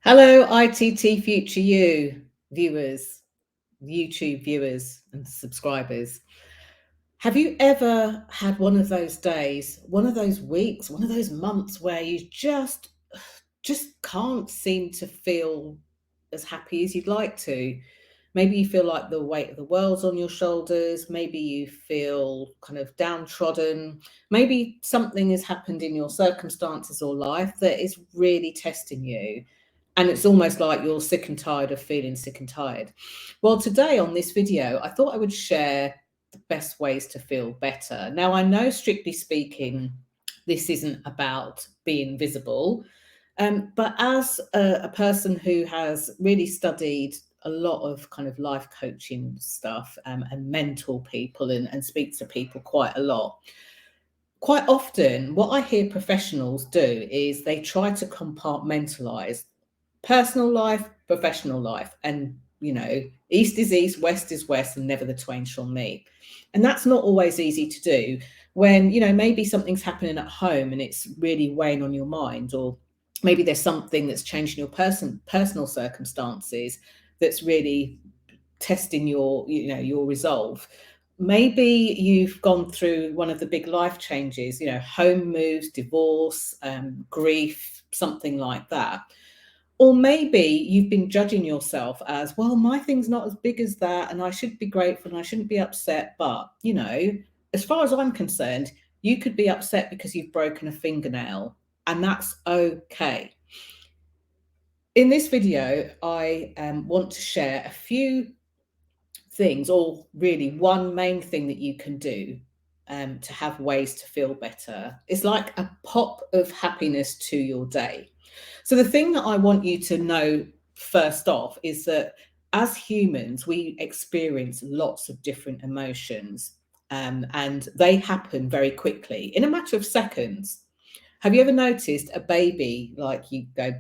Hello, ITT Future You viewers, YouTube viewers and subscribers. Have you ever had one of those days, one of those weeks, one of those months where you just can't seem to feel as happy as you'd like to? Maybe you feel like the weight of the world's on your shoulders. Maybe you feel kind of downtrodden. Maybe something has happened in your circumstances or life that is really testing you. And it's almost like you're sick and tired of feeling sick and tired. Well, today on this video, I thought I would share the best ways to feel better. Now, I know, strictly speaking, this isn't about being visible, but as a person who has really studied a lot of kind of life coaching stuff and mentor people and speak to people quite a lot, quite often what I hear professionals do is they try to compartmentalize personal life, professional life, and east is east, west is west, and never the twain shall meet. And that's not always easy to do when maybe something's happening at home and it's really weighing on your mind, or maybe there's something that's changing your personal circumstances that's really testing your resolve. Maybe you've gone through one of the big life changes, home moves, divorce, grief, something like that. Or maybe you've been judging yourself as, well, my thing's not as big as that, and I should be grateful and I shouldn't be upset. But, as far as I'm concerned, you could be upset because you've broken a fingernail, and that's okay. In this video, I want to share a few things, or really one main thing that you can do to have ways to feel better. It's like a pop of happiness to your day. So the thing that I want you to know first off is that as humans, we experience lots of different emotions, and they happen very quickly in a matter of seconds. Have you ever noticed a baby, like you go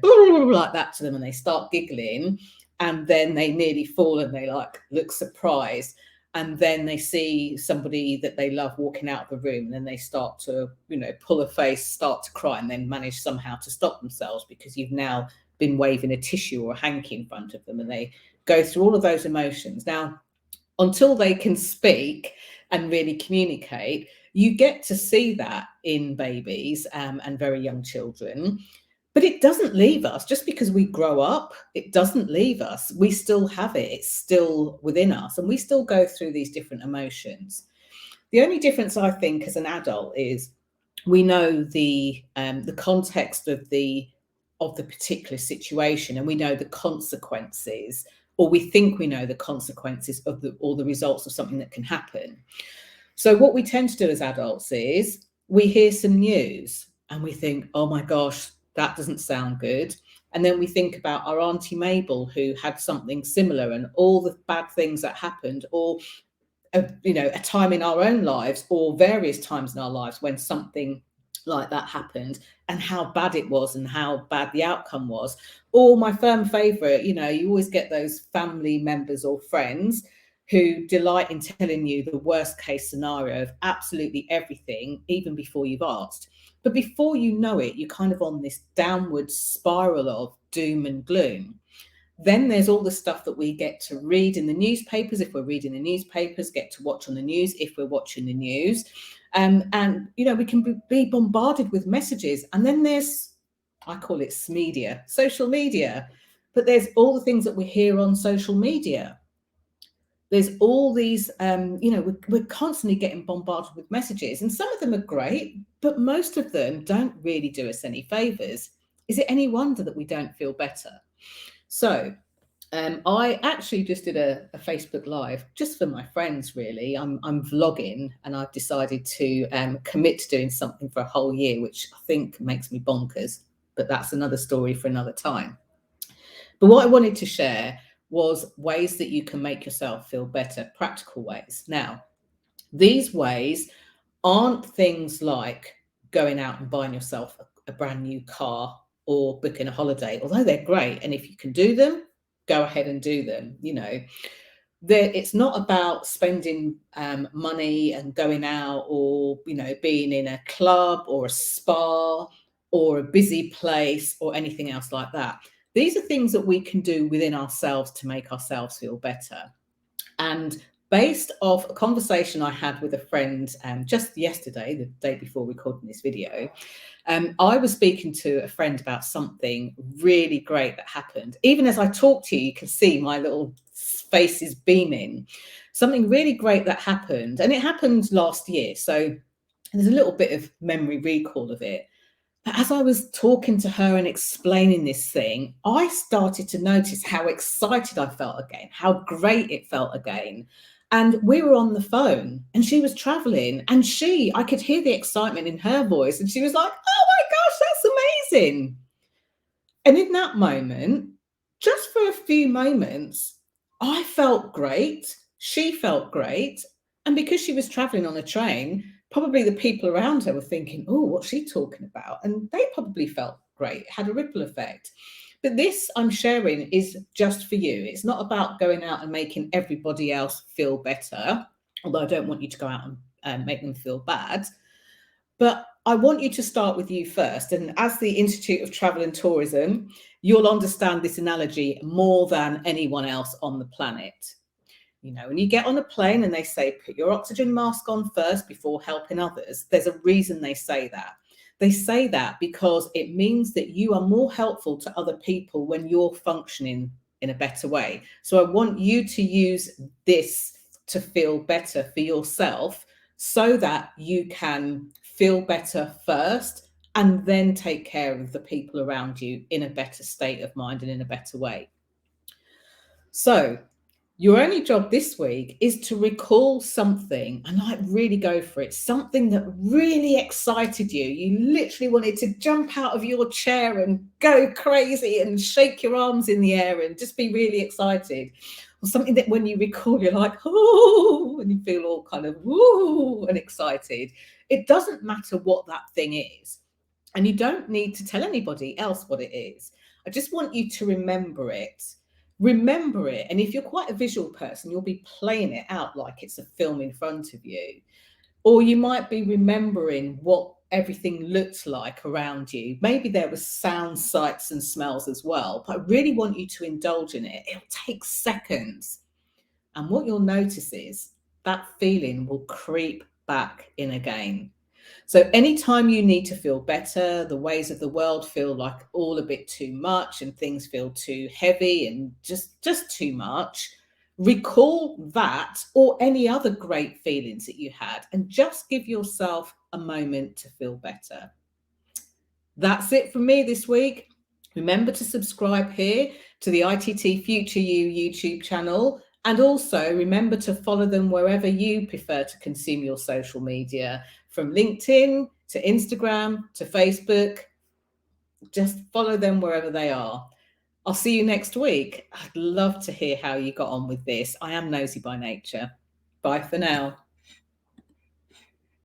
like that to them and they start giggling, and then they nearly fall and they like look surprised, and then they see somebody that they love walking out of the room, and then they start to pull a face, start to cry, and then manage somehow to stop themselves because you've now been waving a tissue or a hanky in front of them, and they go through all of those emotions. Now, until they can speak and really communicate, you get to see that in babies and very young children. But it doesn't leave us. Just because we grow up, it doesn't leave us. We still have it. It's still within us, and we still go through these different emotions. The only difference, I think, as an adult is we know the context of the particular situation, and we know the consequences, or we think we know the consequences of the results of something that can happen. So what we tend to do as adults is we hear some news and we think, oh my gosh, that doesn't sound good. And then we think about our Auntie Mabel who had something similar and all the bad things that happened, or a time in our own lives, or various times in our lives when something like that happened, and how bad it was and how bad the outcome was. Or my firm favorite, you always get those family members or friends who delight in telling you the worst case scenario of absolutely everything, even before you've asked. But before you know it, you're kind of on this downward spiral of doom and gloom. Then there's all the stuff that we get to read in the newspapers, if we're reading the newspapers, get to watch on the news, if we're watching the news. And we can be bombarded with messages. And then there's, I call it media, social media. But there's all the things that we hear on social media. There's all these, we're constantly getting bombarded with messages, and some of them are great, but most of them don't really do us any favors. Is it any wonder that we don't feel better? So I actually just did a Facebook Live just for my friends, really. I'm vlogging, and I've decided to commit to doing something for a whole year, which I think makes me bonkers, but that's another story for another time. But what I wanted to share was ways that you can make yourself feel better, practical ways. Now, these ways aren't things like going out and buying yourself a brand new car or booking a holiday, although they're great. And if you can do them, go ahead and do them. It's not about spending money and going out, or being in a club or a spa or a busy place or anything else like that. These are things that we can do within ourselves to make ourselves feel better. And based off a conversation I had with a friend just yesterday, the day before recording this video, I was speaking to a friend about something really great that happened. Even as I talk to you, you can see my little face is beaming. Something really great that happened, and it happened last year. So there's a little bit of memory recall of it. But as I was talking to her and explaining this thing, I started to notice how excited I felt again, how great it felt again. And we were on the phone and she was traveling and I could hear the excitement in her voice. And she was like, oh my gosh, that's amazing. And in that moment, just for a few moments, I felt great. She felt great. And because she was traveling on a train, probably the people around her were thinking, oh, what's she talking about? And they probably felt great, it had a ripple effect. But this I'm sharing is just for you. It's not about going out and making everybody else feel better, although I don't want you to go out and make them feel bad. But I want you to start with you first. And as the Institute of Travel and Tourism, you'll understand this analogy more than anyone else on the planet. You know, when you get on a plane and they say, put your oxygen mask on first before helping others, there's a reason they say that. They say that because it means that you are more helpful to other people when you're functioning in a better way. So I want you to use this to feel better for yourself so that you can feel better first and then take care of the people around you in a better state of mind and in a better way. So your only job this week is to recall something and like really go for it. Something that really excited you. You literally wanted to jump out of your chair and go crazy and shake your arms in the air and just be really excited. Or something that when you recall, you're like, oh, and you feel all kind of woo and excited. It doesn't matter what that thing is. And you don't need to tell anybody else what it is. I just want you to remember it. Remember it. And if you're quite a visual person, you'll be playing it out like it's a film in front of you. Or you might be remembering what everything looked like around you. Maybe there was sounds, sights, and smells as well. But I really want you to indulge in it. It'll take seconds. And what you'll notice is that feeling will creep back in again. So anytime you need to feel better, the ways of the world feel like all a bit too much and things feel too heavy and just too much, recall that or any other great feelings that you had and just give yourself a moment to feel better. That's it from me this week. Remember to subscribe here to the ITT Future You YouTube channel. And also remember to follow them wherever you prefer to consume your social media, from LinkedIn to Instagram to Facebook. Just follow them wherever they are. I'll see you next week. I'd love to hear how you got on with this. I am nosy by nature. Bye for now.